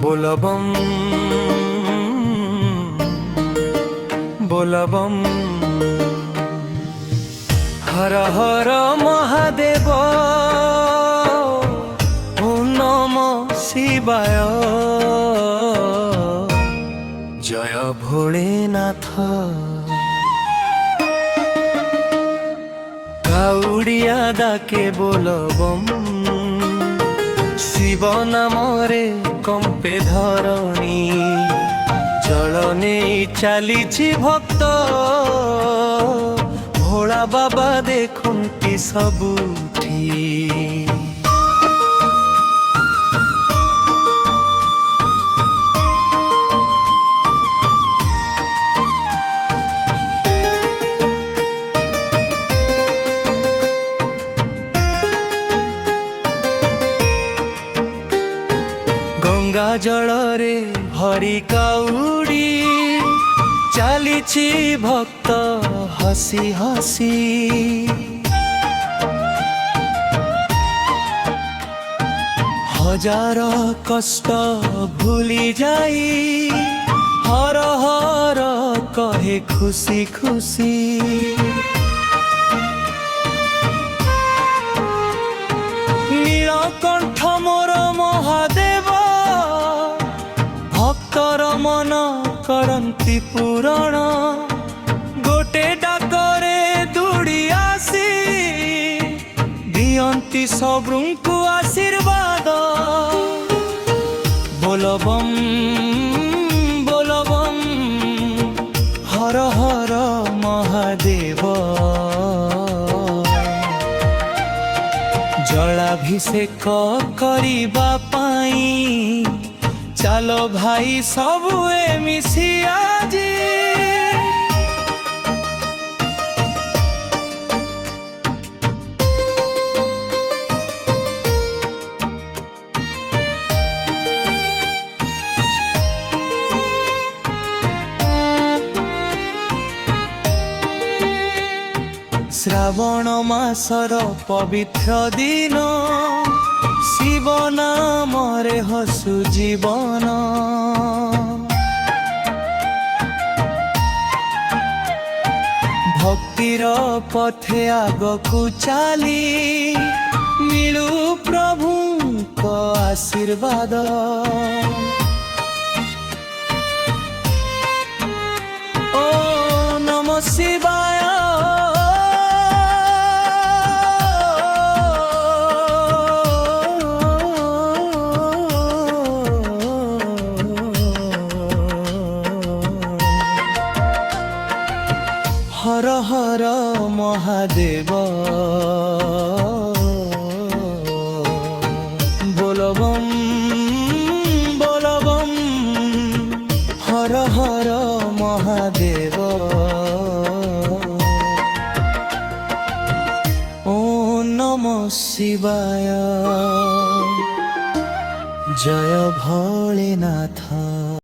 बोलबम बोलबम हर हर महादेव ओम नमः शिवाय जय भोलेनाथ। काउड़िया डाके बोलबम शिव नामरे कंपे धरणी जल नहीं चली भक्त भोला बाबा देखती सबुठी। गंगा जल रे भरी काउड़ी चली भक्त हसी हसी। हजार कष्ट भूली जाई हर हर कहे खुशी खुशी। नीलकंठ मोर महादेव भक्तर मन करंती पूरण गोटे डाकरे दूड़ी आसी दियंती सबुଙ୍କୁ आशीर्वाद। बोलबम बोलबम हर हर महादेव जलाभिषेक करिबा पाई चलो भाई सबुए मिसी आजी। श्रावण मासर पवित्र दिन शिव नाम रे हसु जीवन। भक्तिर पथे आगकु चाली मिलू प्रभु को आशीर्वाद। ओ नमः शिवाय हर हर महादेव बोलबम बोलबम हर हर महादेव। ओम नमः शिवाय जय भोलेनाथ।